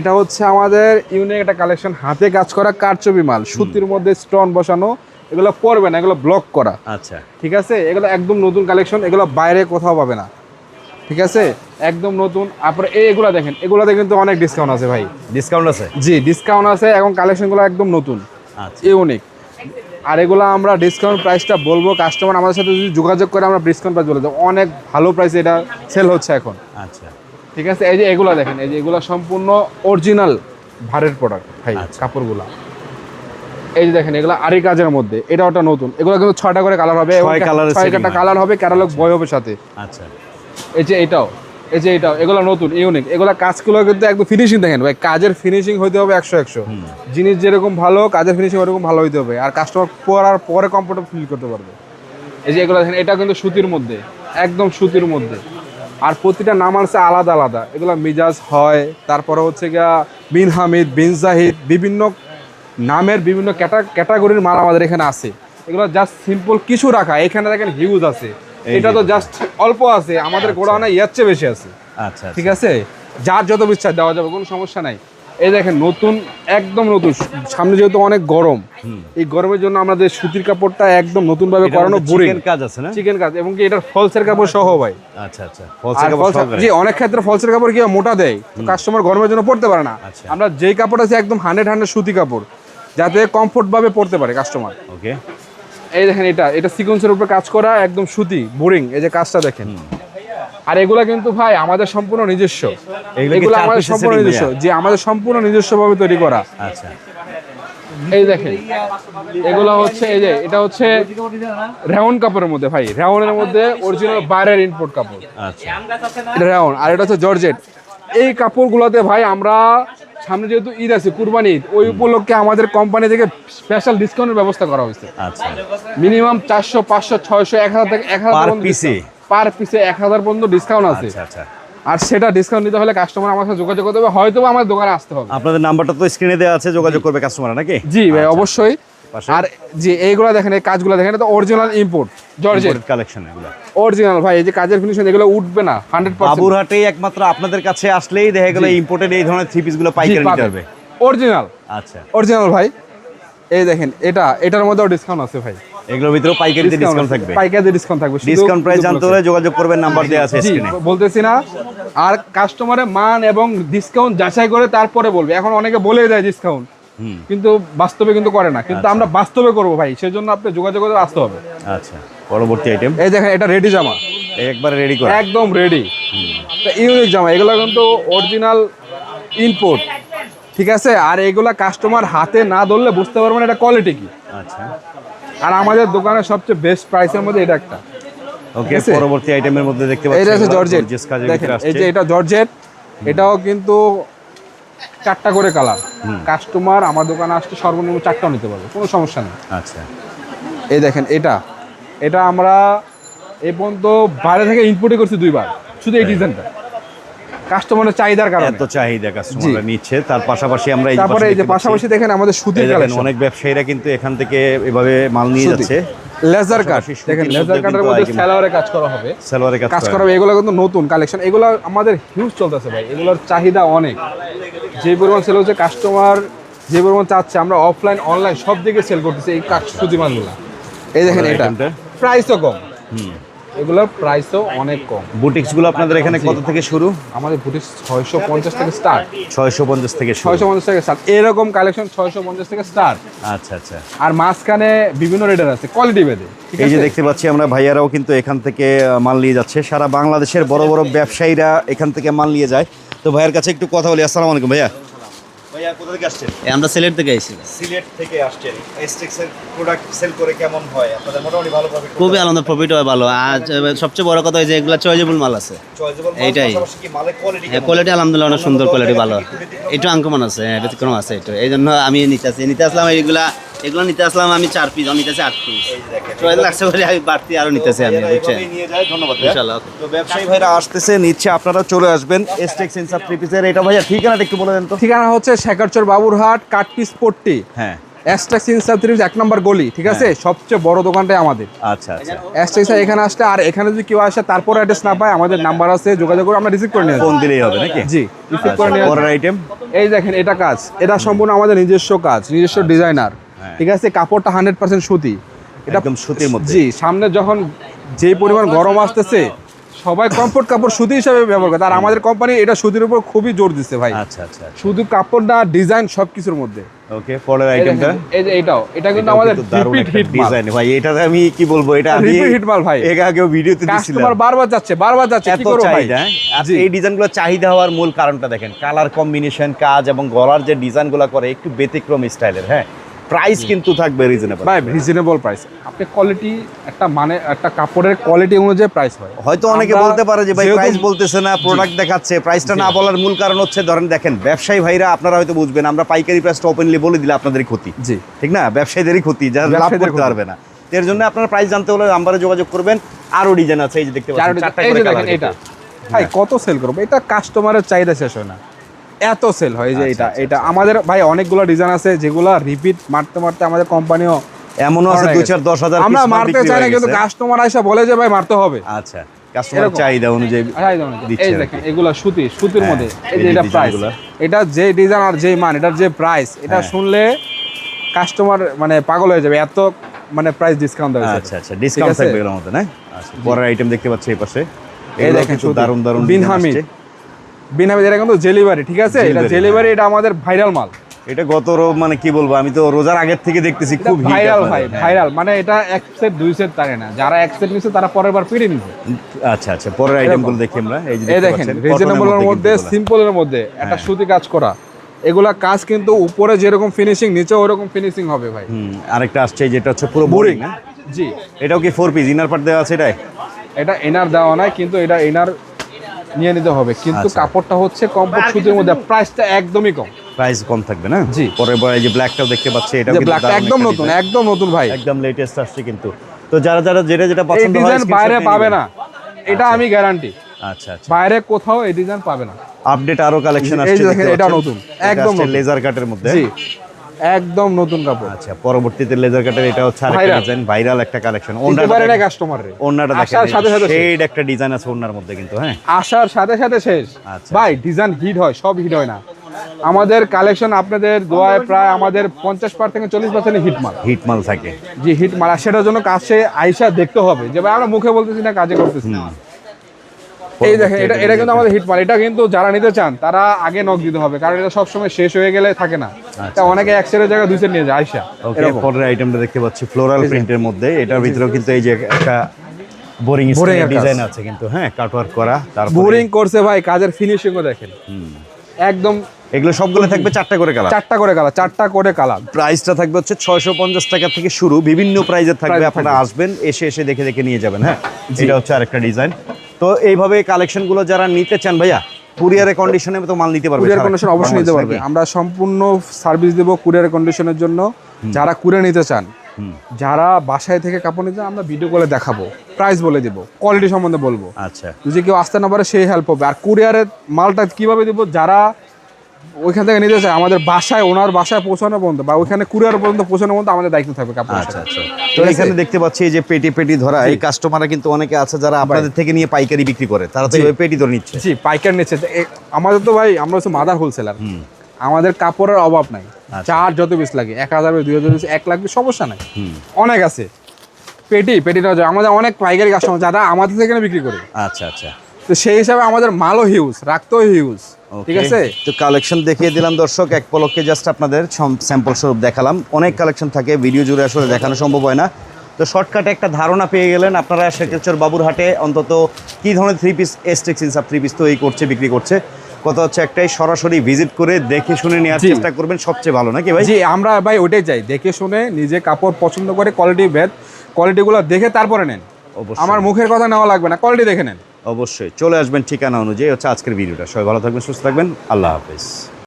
এটা হচ্ছে আমাদের ইউনিক একটা কালেকশন, হাতে কাজ করা কারচুপি মাল, সুতির মধ্যে স্টোন বসানো। এগুলো পরবে না, এগুলো ব্লক করা। আচ্ছা, ঠিক আছে, এগুলো একদম নতুন কালেকশন, এগুলো বাইরে কোথাও পাবে না। ঠিক আছে, একদম নতুন। তারপরে এগুলো দেখেন, এগুলোতে কিন্তু অনেক ডিসকাউন্ট আছে ভাই। ডিসকাউন্ট আছে? জি, ডিসকাউন্ট আছে এবং কালেকশনগুলো একদম নতুন, আচ্ছা, ইউনিক। আর এগুলো আমরা ডিসকাউন্ট প্রাইসটা বলবো, কাস্টমার আমাদের সাথে যদি যোগাযোগ করে আমরা ডিসকাউন্ট প্রাইস বলে দেবো। অনেক ভালো প্রাইসে এটা সেল হচ্ছে এখন। আচ্ছা, ঠিক আছে, এই যে এগুলো দেখেন, এই যে এগুলো সম্পূর্ণ অরিজিনাল ভারের প্রোডাক্ট ভাই। আচ্ছা। কাপড়গুলো এই যে দেখেন, এগুলো আরি কাজের মধ্যে, এটা ওটা নতুন। এগুলো কিন্তু 6টা করে কালার হবে, 6টা কালার হবে, ক্যাটালগ বই হবে সাথে। আচ্ছা, এই যে এটাও, এই যে এটাও, এগুলো নতুন ইউনিক। এগুলো কাজগুলো কিন্তু একদম ফিনিশিং দেখেন ভাই, কাজের ফিনিশিং হইতে হবে 100-100। জিনিস যেরকম ভালো, কাজের ফিনিশিং ওরকম ভালো হইতে হবে, আর কাস্টমার পরার পরে কমফোর্টেবল ফিল করতে পারবে। এই যে এগুলো দেখেন, এটা কিন্তু সুতির মধ্যে, একদম সুতির মধ্যে। আর প্রতিটা নাম আছে আলাদা আলাদা। এগুলো মিজাজ হয়, তারপরে হচ্ছে গিয়া বিন হামিদ, বিন জাহিদ, বিভিন্ন নামের বিভিন্ন ক্যাটাগরির মাল আমাদের এখানে আছে। এগুলো জাস্ট সিম্পল কিছু রাখা, এখানে দেখেন হিউজ আছে। এটা তো জাস্ট অল্প আছে, আমাদের গোডাউনে এর চেয়ে বেশি আছে। আচ্ছা, ঠিক আছে, যার যত বিশ্বাস দেওয়া যাবে, কোনো সমস্যা নাই। এই দেখেন নতুন, একদম নতুন। সামনে যেহেতু অনেক গরম, এই গরমের জন্য আমাদের সুতির কাপড়টা একদম নতুন ভাবে করানো, বোরিং কাজ আছে না, চিকেন কাজ, এবং কি এটার ফলসের কাপড় সহ ভাই। আচ্ছা, আচ্ছা, ফলসের কাপড় সহ। জি, অনেক ক্ষেত্রে ফলসের কাপড় কি মোটা দেয়, কাস্টমার গরমের জন্য পড়তে পারে না। আমরা যেই কাপড় আছে একদম 100 সুতি কাপড়, যাতে কমফোর্ট ভাবে পড়তে পারে কাস্টমার। ওকে, এই দেখেন, এটা সিকোয়েন্সের উপর কাজ করা, একদম সুতি বোরিং। এই যে কাজটা দেখেন। আর এগুলা কিন্তু ভাই আমাদের সম্পূর্ণ নিজস্ব, এগুলো আমাদের সম্পূর্ণ নিজস্ব। যে আমাদের সম্পূর্ণ নিজস্ব ভাবে তৈরি করা। আচ্ছা, এই দেখেন, এগুলো হচ্ছে, এই যে এটা হচ্ছে রেওন কাপড়ের মধ্যে ভাই, রেওনের মধ্যে অরিজিনাল বাইরের ইম্পোর্ট কাপড়। আচ্ছা, রেওন। আর এটা হচ্ছে জর্জেট। এই কাপড়গুলোতে ভাই আমরা সামনে যেহেতু ঈদ আছে, কুরবানি ঈদ, ওই উপলক্ষে আমাদের কোম্পানি থেকে স্পেশাল ডিসকাউন্টের ব্যবস্থা করা হয়েছে। আচ্ছা, মিনিমাম 400, 500, 600, 1000 থেকে 1000 পার পিসে, পার পিসে 1000 পর্যন্ত ডিসকাউন্ট আছে। আচ্ছা, আচ্ছা। আর সেটা ডিসকাউন্ট নিতে হলে কাস্টমার আমার সাথে যোগাযোগ করতে হবে, হয়তো আমাদের দোকানে আসতে হবে। আপনাদের নাম্বারটা তো স্ক্রিনে দেওয়া আছে, যোগাযোগ করবে কাস্টমার নাকি? জি ভাই, অবশ্যই। আর যে এইগুলো দেখেন, এই কাজগুলো দেখেন, এটা তো অরিজিনাল ইম্পোর্ট জর্জেট কালেকশন। এগুলো অরিজিনাল ভাই। এই যে কাজের ফিনিশন, এগুলো উঠবে না 100%। বাবুরহাটেই একমাত্র আপনাদের কাছে আসলেই দেখা গেল ইম্পোর্টেড এই ধরনের থ্রি পিস গুলো পাইকারি নিতে হবে। অরিজিনাল, আচ্ছা, অরিজিনাল ভাই। এই দেখেন, এটার মধ্যেও ডিসকাউন্ট আছে ভাই। এগুলোর ভিতরে পাইকারিতে ডিসকাউন্ট থাকবে, পাইকারিতে ডিসকাউন্ট থাকবে। ডিসকাউন্ট প্রাইস জানতে হলে যোগাযোগ করবেন, নাম্বার দেওয়া আছে স্ক্রিনে। বলতেছি না, আর কাস্টমারের মান এবং ডিসকাউন্ট যাচাই করে তারপরে বলবে। এখন অনেকে বলে দেয় ডিসকাউন্ট, কিন্তু বাস্তবে কিন্তু করে না। কিন্তু আমরা বাস্তবে করবো ভাই, সেজন্য আপনি যোগাযোগ করে আসতে হবে। আচ্ছা, পরবর্তী আইটেম। এই দেখেন, এটা রেডি জামা, একবার রেডি করা, একদম রেডি, ইউনিক জামা। এগুলো কিন্তু অরিজিনাল ইম্পোর্ট। ঠিক আছে, আর এগুলা কাস্টমার হাতে না ধরলে বুঝতে পারবে না এটা কোয়ালিটি কি। আচ্ছা, আর আমাদের দোকানের সবচেয়ে বেস্ট প্রাইসের মধ্যে এটা একটা। ওকে, পরবর্তী আইটেমের মধ্যে দেখতে পাচ্ছেন এটা হচ্ছে জর্জেট। এই যে এটা জর্জেট, এটাও কিন্তু 4টা করে কালার। কাস্টমার আমার দোকানে আসতে সর্বনিম্ন 4টাও নিতে পারবে, কোনো সমস্যা নেই। আচ্ছা, এই দেখেন, এটা আমরা এই পর্যন্ত বাইরে থেকে ইম্পোর্টে করছি 2বার, শুধু এই ডিজাইনটা কাস্টমারের চাহিদার কারণে। এত চাহিদা কাস্টমাররা নিচ্ছে, তার পাশাপাশি আমরা এই তারপরে এই যে পাশাপাশি দেখেন আমাদের সুতির কালেকশন। অনেক ব্যবসায়ীরা কিন্তু এখান থেকে এভাবে মাল নিয়ে যাচ্ছে। লেজার কাট দেখেন, লেজার কাটের মধ্যে সালোয়ারে কাজ করা হবে, সালোয়ারে কাজ করা হবে। এগুলো কিন্তু নতুন কালেকশন, এগুলো আমাদের হিউজ চলতেছে ভাই। এগুলোর চাহিদা অনেক, যে পরিমাণ সেল হচ্ছে, কাস্টমার যে পরিমাণ চাচ্ছে, আমরা অফলাইন অনলাইন সব দিকে সেল করতেছি এই সুতি মালগুলো। এই দেখেন, এটা প্রাইসও কম, এগুলোর প্রাইসও অনেক কম। বুটিক্স গুলো আপনাদের এখানে কত থেকে শুরু? আমাদের বুটিক্স 650 থেকে স্টার্ট। 650 থেকে 650 থেকে স্টার্ট, এরকম কালেকশন 650 থেকে স্টার্ট। আচ্ছা, আচ্ছা। আর মাঝখানে বিভিন্ন রেটের আছে, কোয়ালিটি ভেদে। এই যে দেখতে পাচ্ছি আমরা, ভাইয়ারাও কিন্তু এখান থেকে মাল নিয়ে যাচ্ছে। সারা বাংলাদেশের বড় বড় ব্যবসায়ীরা এখান থেকে মাল নিয়ে যায়। তো ভাইয়ের কাছে একটু কথা বলি। আসসালামু আলাইকুম ভাইয়া। ভাইয়া, কোথা থেকে আসছেন? আমরা সিলেট থেকে আইছি। সিলেট থেকে আসছেন। এসটেক্স এর প্রোডাক্ট সেল করে কেমন হয় আপনাদের? মোটামুটি ভালো প্রফিট? খুবই আনন্দ, প্রফিট হয় ভালো। আর সবচেয়ে বড় কথা যে এগুলা চয়েজেবল মাল আছে, এইটাই। কোয়ালিটি আলহামদুলিল্লাহ অনেক সুন্দর, কোয়ালিটি ভালো। একটু আনকমন আছে, ব্যতিক্রম আছে একটু, এই জন্য আমি নিতে আসলাম। এগুলো নিতে আসলাম আমি 4 পিস, নিতেছি 8 পিস। চয়েস লাগছে বলে আমি বাড়তি আরো নিতেছি আমি, বুঝছেন? ধন্যবাদ ইনশাআল্লাহ। তো ব্যবসায়ী ভাইরা আসতেছে, নিচ্ছে, আপনারা চলে আসবেন এসটেক্স ইনসাফ থ্রি পিসের। এটা ভাইয়া ঠিকানাটা একটু বলে দেন তো। ঠিকানা হচ্ছে শেখারচর, বাবুরহাট, কাটপিস পট্টি। হ্যাঁ, এসটেক্স ইনসাফ থ্রি পিস 1 নম্বর গলি, ঠিক আছে, সবচেয়ে বড় দোকানটাই আমাদের। আচ্ছা আচ্ছা, এসটেক্স এখানে আসলে, আর এখানে যদি কেউ আসে তারপর অ্যাড্রেস না পায়, আমাদের নাম্বার আছে, যোগাযোগ করে আমরা রিসিভ করে নিয়ে ফোন দিলেই হবে নাকি? জি, রিসিভ করে নিয়ে। পরের আইটেম এই দেখেন, এটা কাজ, এটা সম্পূর্ণ আমাদের নিজস্ব কাজ, নিজস্ব ডিজাইনার, ঠিক আছে। কাপড়টা 100% সুতি, এটা একদম সুতির মধ্যে। জি, সামনে যখন যে পরিমাণ গরম আসতেছে, সবাই কমফোর্ট কাপড় সুতি হিসাবে ব্যবহার করে, আর আমাদের কোম্পানি এটা সুতির উপর খুবই জোর দিচ্ছে ভাই। আচ্ছা আচ্ছা, শুধু কাপড় না, ডিজাইন সবকিছুর মধ্যে। ওকে, পরের আইটেমটা এই যে এটা কিন্তু আমাদের রিপিট হিট মাল ডিজাইন ভাই। এটাতে আমি কি বলবো, এটা আমি রিপিট হিট মাল ভাই, এর আগেও ভিডিওতে দিছিলাম। কাস্টমার বারবার যাচ্ছে কি এত করব ভাই। চাহিদা। আচ্ছা, এই ডিজাইনগুলো চাহিদা হওয়ার মূল কারণটা দেখেন, কালার কম্বিনেশন, কাজ এবং গলার যে ডিজাইনগুলো করে একটু ব্যতিক্রম স্টাইলের। হ্যাঁ, প্রাইস কিন্তু থাকবে রিজনেবল ভাই, রিজনেবল প্রাইস। আপনি কোয়ালিটি, একটা মানে একটা কাপড়ের কোয়ালিটি অনুযায়ী প্রাইস হয়। হয়তো অনেকে আমরা বলতে পারে যে ভাই যেহেতু- প্রাইস বলতেছে না, প্রোডাক্ট দেখাচ্ছে। প্রাইসটা না বলার মূল কারণ হচ্ছে, ধরেন দেখেন, ব্যবসায়ী ভাইরা আপনারা হয়তো বুঝবেন, আমরা পাইকারি প্রাইসটা ওপেনলি বলে দিলে আপনাদেরই ক্ষতি, জি, ঠিক না? ব্যবসায়ীদেরই ক্ষতি, যারা লাভ ব্যবসায়ীদের করতে ক্ষতি। পারবে না। তো এর জন্য আপনারা প্রাইস জানতে হলে নাম্বারে যোগাযোগ করবেন। আরো ডিজাইন আছে, এই যে দেখতে পাচ্ছেন, চারটা এই করে যে কালার। দেখেন, এটা ভাই কত সেল করবো, এটা কাস্টমারের চাহিদা শেষ হয় না, এত সেল হয়। এই যে আচ্ছা, এটা আমাদের ভাই অনেকগুলো ডিজাইন আছে, যেগুলো রিপিট মারতে মারতে আমাদের কোম্পানিও, এমনও আছে 2-4-10,000 আমরা মারতে চাই না, কিন্তু কাস্টমার আইসা বলে যে ভাই মারতে হবে। আচ্ছা, কাস্টমার এরকম। চাহিদা অনুযায়ী দিচ্ছে এই আর কি। দেখেন, এগুলা সুতির মধ্যে। এই এই যে যে এটা প্রাইস, ডিজাইনগুলো। এটা যে ডিজাইন আর যে মান, এটার যে প্রাইস, এটা হ্যাঁ। শুনলে কাস্টমার মানে পাগল হয়ে যাবে, এত মানে প্রাইস ডিসকাউন্ট দেওয়া আচ্ছা আচ্ছা, ডিসকাউন্ট থাকবে এর মধ্যে না? আচ্ছা, পরের আইটেম দেখতে পাচ্ছি এই পাশে। এই এগুলো দেখেন, কিন্তু দারুণ দারুণ বিন ডিজাইন হামিদ, আসছে। এটা কিন্তু জেলিভারি, ঠিক আছে, এটা জেলিভারি, জেলিভারি, এটা আমাদের ভাইরাল মাল। এটা মানে কি বলবো, আমি তো রোজার আগের থেকে দেখতেছি খুব হিট ভাইরাল ভাই, ভাইরাল মানে এটা এক সেট দুই সেট থাকে না, যারা এক সেট নিছে তারা পরের বার পেরে নিছে। আচ্ছা আচ্ছা, পরের আইটেমগুলো দেখি আমরা। এই যে এই দেখতে দেখেন, পাচ্ছেন, রিজনেবলের মধ্যে, সিম্পলের মধ্যে একটা সুতি কাজ করা, এগুলা কাজ কিন্তু উপরে যেরকম ফিনিশিং, নিচে ওরকম ফিনিশিং হবে ভাই। আরেকটা আসছে, যেটা হচ্ছে পুরো বোরিং না? জি, এটাও কি 4 পিস ইনার পার্ট দেওয়া আছে এটাই? এটা এনার দেওয়া নাই, কিন্তু এটা এনার নিয়ে নিতে হবে, কিন্তু আচ্ছা। কাপড়টা হচ্ছে কমফোর্ট সুতির মধ্যে, প্রাইসটা একদমই কম। প্রাইস কম থাকবে না? জি। পরে এই যে ব্ল্যাকটাও দেখতে পাচ্ছি, এটাও যে কিন্তু ব্ল্যাকটা দারুণ একদম একটা নতুন, design। একদম নতুন ভাই, একদম লেটেস্ট আসছে কিন্তু। তো যারা যেটা এই পছন্দ হয় ডিজাইন বাইরে screenshot নিয়ে পাবে নেবেন। না, এটা আমি গ্যারান্টি। আচ্ছা আচ্ছা, বাইরে কোথাও এই ডিজাইন পাবে না। আপডেট আরো কালেকশন এই আসছে, যে দেখেন, দেখতে এটা পাচ্ছেন। নতুন, একদম নতুন। লেজার কাটের মধ্যে। জি, একদম নতুন কাপড়। আচ্ছা, পরবর্তীতে লেজার কাটের এটা হচ্ছে আরেকটা Viral। ডিজাইন, ভাইরাল একটা কালেকশন। দিতে পারে না কাস্টমার রে, ওন্নাটা আসার সাথে সাথে দেখেন, শেষ। শেড একটা ডিজাইন আছে ওন্নার মধ্যে কিন্তু। হ্যাঁ, আসার সাথে সাথে শেষ। আচ্ছা। ভাই ডিজাইন হিট হয়, সব হিট হয় না। আমাদের কালেকশন আপনাদের দোয়ায় প্রায় আমাদের 50% থেকে 40% হিট মাল। হিট মাল থাকে। যে হিট মাল, আর সেটার জন্য কাছে আইসা দেখতে হবে, যে ভাই আমরা মুখে বলতেছি না, কাজে করতেছি না। এই দেখেন, এটা কিন্তু আমাদের হিট মাল। এটা কিন্তু যারা নিতে চান তারা আগে নক দিতে হবে, কারণ এটা সবসময় শেষ হয়ে গেলে থাকে না। তা অনেকে এক সেটের জায়গায় দুই সেট নিয়ে যায় আইসা। ওকে, এরকম। পরের আইটেমটা দেখতে পাচ্ছি ফ্লোরাল প্রিন্টের মধ্যে। এটার ভিতরেও কিন্তু এই যে একটা বোরিং Boring এর কাজ। ডিজাইন আছে কিন্তু। হ্যাঁ, কাটওয়ার্ক করা। তারপর বোরিং করছে ভাই, কাজের ফিনিশিংও দেখেন, একদম এগুলো সবগুলো থাকবে 4টা করে কালার। 4টা করে কালার, 4টা করে কালার। প্রাইসটা থাকবে হচ্ছে 650 টাকা থেকে শুরু, বিভিন্ন প্রাইজের থাকবে। Price আপনারা থাকবে। আসবেন, এসে দেখে দেখে নিয়ে যাবেন। হ্যাঁ, এটা হচ্ছে আরেকটা ডিজাইন। তো এইভাবে কালেকশনগুলো যারা নিতে চান ভাইয়া, কুরিয়ারে কন্ডিশনে তো মাল নিতে পারবে? কুরিয়ার কন্ডিশন অবশ্যই নিতে পারবে, আমরা সম্পূর্ণ সার্ভিস দেব কুরিয়ার কন্ডিশনের জন্য। যারা কুরিয়ার নিতে চান, যারা বাসায় থেকে কাপড় নিতে চান, আমরা ভিডিও কলে দেখাবো, প্রাইস বলে দিব, কোয়ালিটি সম্বন্ধে বলবো। আচ্ছা, যদি কেউ আসতে না পারে সেই হেল্প হবে। আর কুরিয়ারের মালটা কিভাবে দিব, যারা ওইখান থেকে নিতে চায়, আমাদের বাসায়, ওনার বাসায় পৌঁছানো পর্যন্ত বা ওইখানে কুরিয়ার পর্যন্ত পৌঁছানো পর্যন্ত আমাদের দায়িত্ব থাকবে কাপড়। আচ্ছা আচ্ছা। তো এখানে দেখতে পাচ্ছি এই যে পেটি ধরা, এই কাস্টমাররা কিন্তু অনেকে আছে যারা আপনাদের থেকে নিয়ে পাইকারি বিক্রি করে, তারা তো এইভাবে পেটি ধরে নিচ্ছে। জি, পাইকার নিচ্ছে। আমাদের তো ভাই, আমরা হচ্ছে মাদার হোলসেলার, আমাদের কাপড়ের অভাব নাই। চার যত পিস লাগে, 1000 2000 পিস, 1 লাখ পিস, সমস্যা নাই, অনেক আছে। পেটি নেওয়া যায়, আমাদের অনেক পাইকারি কাস্টমার যারা আমাদের থেকে বিক্রি করে। আচ্ছা আচ্ছা, তো সেই হিসাবে আমাদের মালও হিউজ, রাখতেও হিউজ, ঠিক আছে। তো কালেকশন দেখিয়ে দিলাম দর্শক, এক পলকে জাস্ট আপনাদের স্যাম্পল স্বরূপ দেখালাম। অনেক কালেকশন থাকে, ভিডিও জুড়ে আসলে দেখানো সম্ভব হয় না। তো শর্টকাটে একটা ধারণা পেয়ে গেলেন আপনারা। শেরচর বাবুরহাটে অন্তত কী ধরনের 3 পিস এসটেক্স ইনসাফ 3 পিস তৈরি করছে, বিক্রি করছে, কথা হচ্ছে একটাই, সরাসরি ভিজিট করে দেখে শুনে নেওয়ার চেষ্টা করবেন, সবচেয়ে ভালো নাকি ভাই? জি, আমরা ভাই ওইটাই চাই, দেখে শুনে নিজে কাপড় পছন্দ করে কোয়ালিটিগুলো দেখে তারপরে নেন। অবশ্যই, আমার মুখের কথা নেওয়া লাগবে না, কোয়ালিটি দেখে নেন। অবশ্যই চলে আসবেন ঠিকানা অনুযায়ী। হচ্ছে আজকের ভিডিওটা। সবাই ভালো থাকবেন, সুস্থ থাকবেন, আল্লাহ হাফেজ।